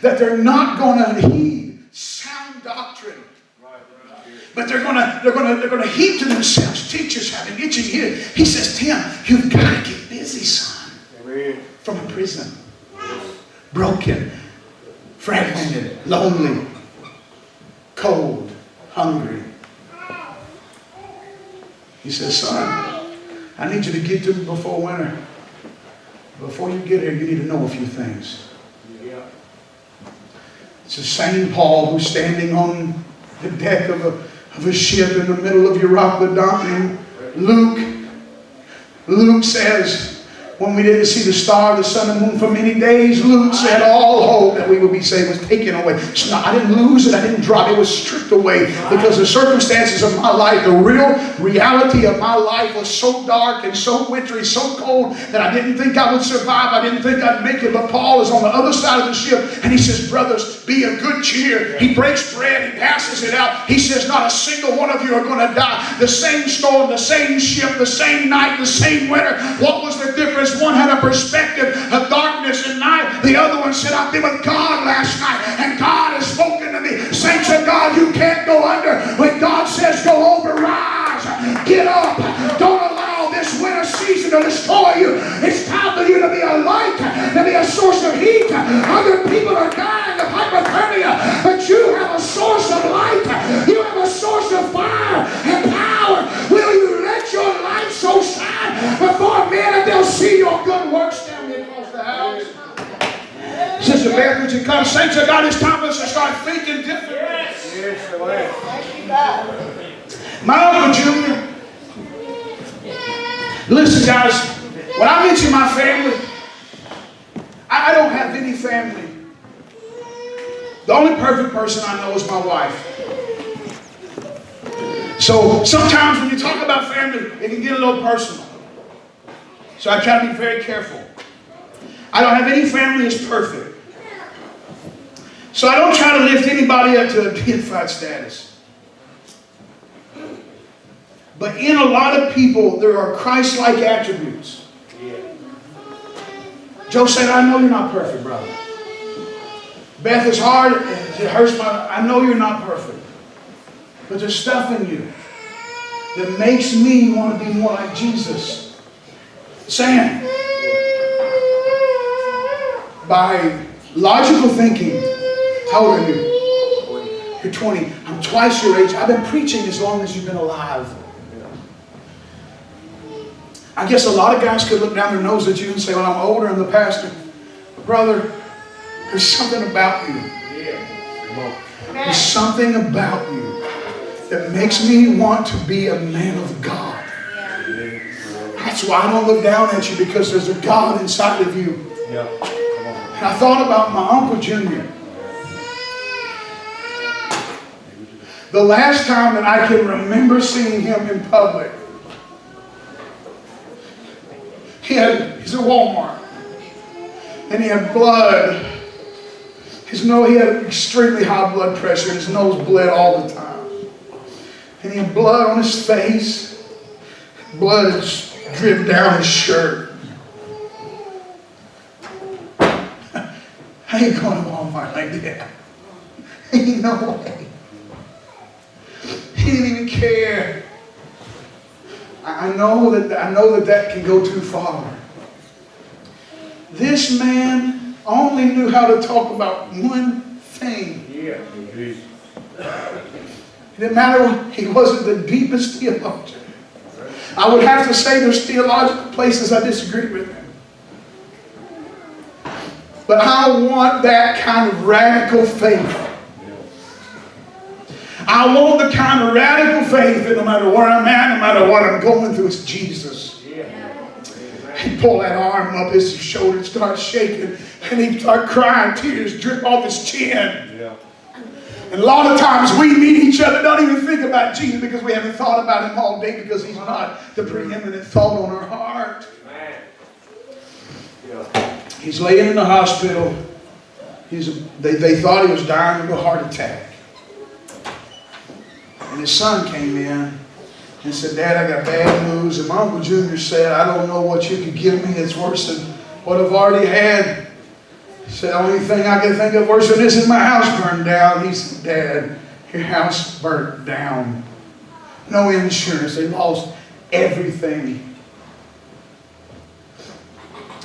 that they're not going to heed sound doctrine. But they're gonna heap to themselves teachers having itching ears. He says, Tim, you've got to get busy, son. Amen. From a prison. Broken, fragmented, lonely, cold, hungry. He says, son, I need you to get to me before winter. Before you get here, you need to know a few things. It's the same Paul who's standing on the deck of a ship in the middle of Euroclydon. Luke says, when we didn't see the star, the sun, and moon for many days, Luke said all hope that we would be saved was taken away. So I didn't lose it, I didn't drop it, was stripped away. Because the circumstances of my life, the real reality of my life was so dark and so wintry, so cold, that I didn't think I would survive. I didn't think I'd make it. But Paul is on the other side of the ship, and he says, brothers, be of good cheer. He breaks bread, he passes it out. He says, not a single one of you are going to die. The same storm, the same ship, the same night, the same winter. What was the difference? One had a perspective of darkness and night. The other one said, I've been with God last night and God has spoken to me. Saints of God, you can't go under. When God says go over, rise, get up. Don't allow this winter season to destroy you. It's time for you to be a light, to be a source of heat. Other people are dying of hypothermia, but you have a source of light. You have a source of fire and power. Will you let your light so shine before men that they'll see your good works down here across the house? Sister Beth, would you come? Saints of God, it's time for us to start thinking differently. Yes, Thank you, God. My Uncle Junior. Listen, guys, when I mention my family, I don't have any family. The only perfect person I know is my wife. So sometimes when you talk about family, it can get a little personal. So I try to be very careful. I don't have any family that's perfect. So I don't try to lift anybody up to a deified status. But in a lot of people, there are Christ-like attributes. Joe said, I know you're not perfect, brother. Beth, it's hard. It hurts I know you're not perfect. But there's stuff in you that makes me want to be more like Jesus. Sam, by logical thinking, how old are you? You're 20. I'm twice your age. I've been preaching as long as you've been alive. I guess a lot of guys could look down their nose at you and say, well, I'm older and the pastor. Brother, there's something about you. There's something about you that makes me want to be a man of God. That's why I don't look down at you, because there's a God inside of you. Yeah. And I thought about my Uncle Junior. The last time that I can remember seeing him in public, he's at Walmart, and he had blood. He had extremely high blood pressure. His nose bled all the time. And he had blood on his face. Blood dripped down his shirt. I ain't going to Walmart like that. Ain't no way. He didn't even care. I know that can go too far. This man only knew how to talk about one thing. Yeah. It didn't matter. He wasn't the deepest theologian. I would have to say there's theological places I disagree with him. But I want that kind of radical faith. I want the kind of radical faith that no matter where I'm at, no matter what I'm going through, it's Jesus. He'd pull that arm up his shoulder, start shaking, and he'd start crying, tears drip off his chin. Yeah. And a lot of times we meet each other, don't even think about Jesus because we haven't thought about him all day, because he's not the preeminent thought on our heart. Yeah. He's laying in the hospital. They thought he was dying of a heart attack. And his son came in and said, "Dad, I got bad news." And my Uncle Junior said, "I don't know what you could give me that's worse than what I've already had." He said, "The only thing I can think of worse than this is my house burned down." He said, "Dad, your house burnt down. No insurance. They lost everything."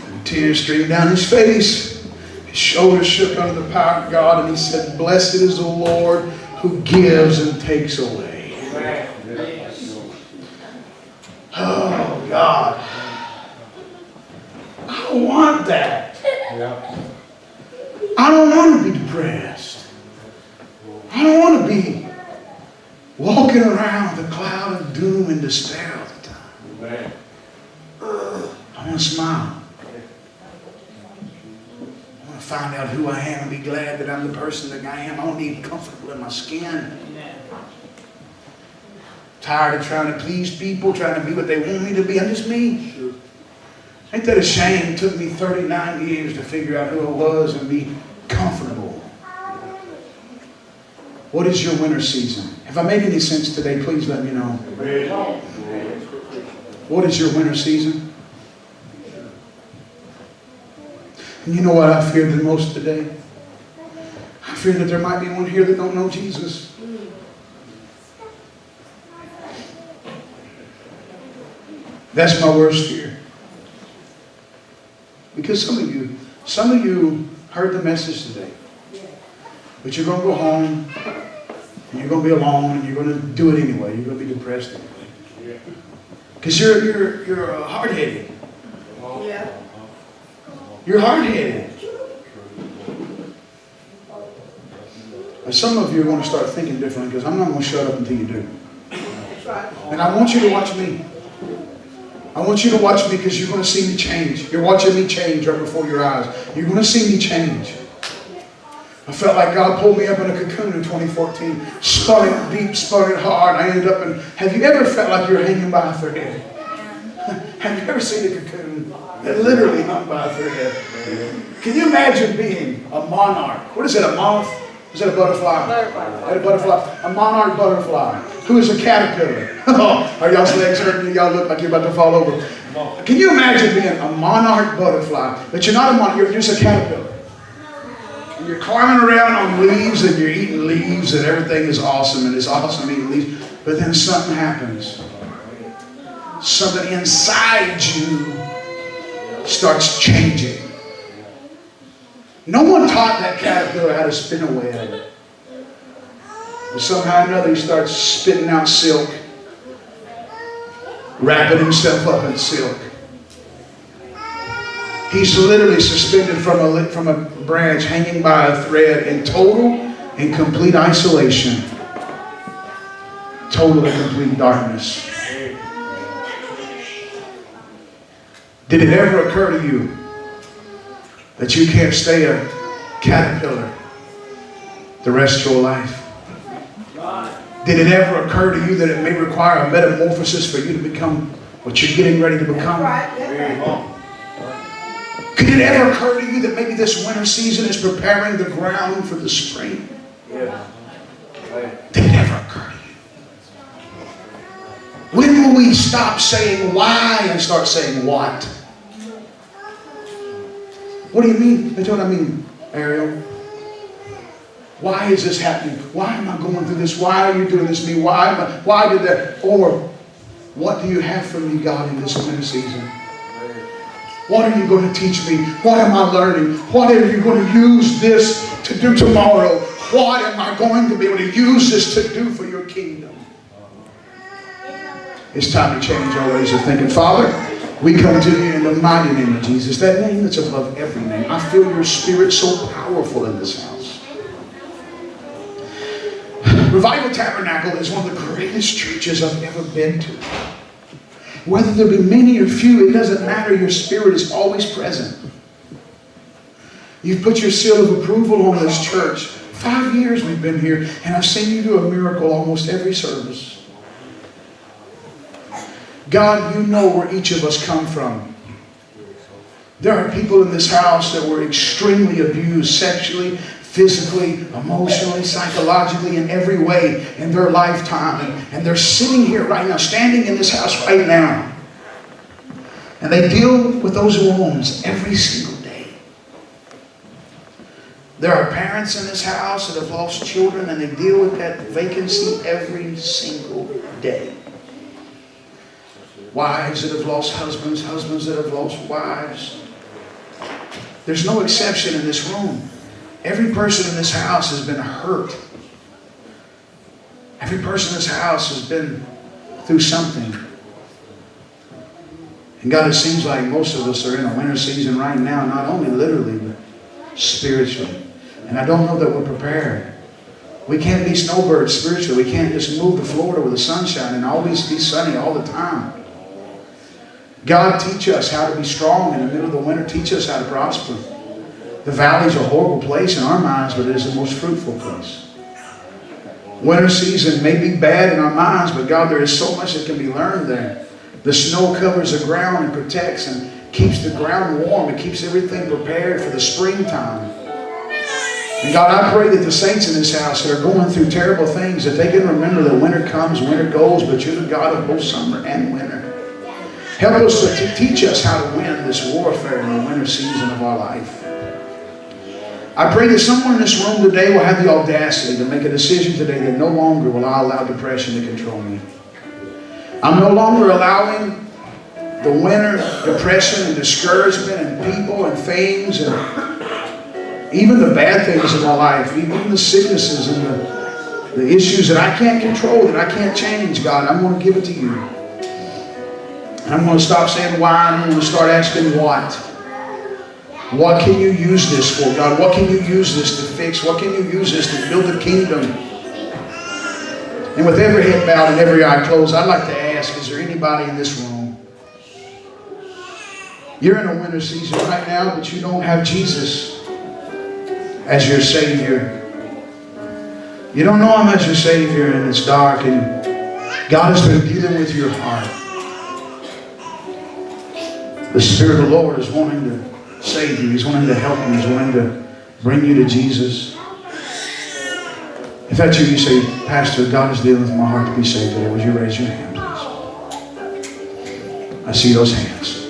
And tears streamed down his face. His shoulders shook under the power of God. And he said, "Blessed is the Lord who gives and takes away." Oh, God. I don't want that. Yeah. I don't want to be depressed. I don't want to be walking around with a cloud of doom and despair all the time. I want to smile. I want to find out who I am and be glad that I'm the person that I am. I want to be comfortable in my skin. Tired of trying to please people, trying to be what they want me to be. I'm just me. Ain't that a shame? It took me 39 years to figure out who I was and be comfortable. What is your winter season? If I made any sense today, please let me know. What is your winter season? And you know what I fear the most today? I fear that there might be one here that don't know Jesus. That's my worst fear. Because some of you heard the message today. But you're going to go home, and you're going to be alone, and you're going to do it anyway. You're going to be depressed anyway. Because you're hard-headed. Yeah. You're hard-headed. And some of you are going to start thinking differently, because I'm not going to shut up until you do. That's right. And I want you to watch me. I want you to watch me, because you're going to see me change. You're watching me change right before your eyes. You're going to see me change. I felt like God pulled me up in a cocoon in 2014. Spun it deep, spun it hard. I ended up in... Have you ever felt like you're hanging by a thread? Have you ever seen a cocoon that literally hung by a thread? Can you imagine being a monarch? What is it, a moth? Is it a butterfly? A butterfly. A monarch butterfly. Who is a caterpillar? Oh, are y'all's legs hurting you? Y'all look like you're about to fall over. Can you imagine being a monarch butterfly? But you're not a monarch, you're just a caterpillar. And you're climbing around on leaves and you're eating leaves and everything is awesome and it's awesome eating leaves. But then something happens. Something inside you starts changing. No one taught that caterpillar how to spin a web. But somehow or another he starts spitting out silk, wrapping himself up in silk. He's literally suspended from a branch, hanging by a thread in total and complete isolation. total and complete darkness. Did it ever occur to you that you can't stay a caterpillar the rest of your life? Did it ever occur to you that it may require a metamorphosis for you to become what you're getting ready to become? Could it ever occur to you that maybe this winter season is preparing the ground for the spring? Did it ever occur to you? When will we stop saying why and start saying what? What do you mean? That's what I mean, Ariel. Why is this happening? Why am I going through this? Why are you doing this to me? Why did that? Or what do you have for me, God, in this winter season? What are you going to teach me? What am I learning? What are you going to use this to do tomorrow? What am I going to be able to use this to do for your kingdom? It's time to change our ways of thinking. Father, we come to you in the mighty name of Jesus, that name that's above every name. I feel your spirit so powerful in this house. Revival Tabernacle is one of the greatest churches I've ever been to. Whether there be many or few, it doesn't matter. Your spirit is always present. You've put your seal of approval on this church. 5 years we've been here, and I've seen you do a miracle almost every service. God, you know where each of us come from. There are people in this house that were extremely abused sexually, physically, emotionally, psychologically, in every way in their lifetime. And they're sitting here right now, standing in this house right now. And they deal with those wounds every single day. There are parents in this house that have lost children, and they deal with that vacancy every single day. Wives that have lost husbands, husbands that have lost wives. There's no exception in this room. Every person in this house has been hurt. Every person in this house has been through something. And God, it seems like most of us are in a winter season right now, not only literally, but spiritually. And I don't know that we're prepared. We can't be snowbirds spiritually. We can't just move to Florida with the sunshine and always be sunny all the time. God, teach us how to be strong in the middle of the winter. Teach us how to prosper. The valley's a horrible place in our minds, but it is the most fruitful place. Winter season may be bad in our minds, but God, there is so much that can be learned there. The snow covers the ground and protects and keeps the ground warm. It keeps everything prepared for the springtime. And God, I pray that the saints in this house that are going through terrible things, that they can remember that winter comes, winter goes, but you're the God of both summer and winter. Help us to teach us how to win this warfare in the winter season of our life. I pray that someone in this room today will have the audacity to make a decision today that no longer will I allow depression to control me. I'm no longer allowing the winter depression and discouragement and people and things and even the bad things in my life, even the sicknesses and the issues that I can't control, that I can't change. God, I'm going to give it to you. And I'm going to stop saying why, and I'm going to start asking what. What can you use this for, God? What can you use this to fix? What can you use this to build the kingdom? And with every head bowed and every eye closed, I'd like to ask, is there anybody in this room? You're in a winter season right now, but you don't have Jesus as your Savior. You don't know Him as your Savior, and it's dark, and God has been dealing with your heart. The Spirit of the Lord is wanting to save you. He's wanting to help you. He's wanting to bring you to Jesus. If that's you, you say, Pastor, God is dealing with my heart to be saved today. Would you raise your hand, please? I see those hands.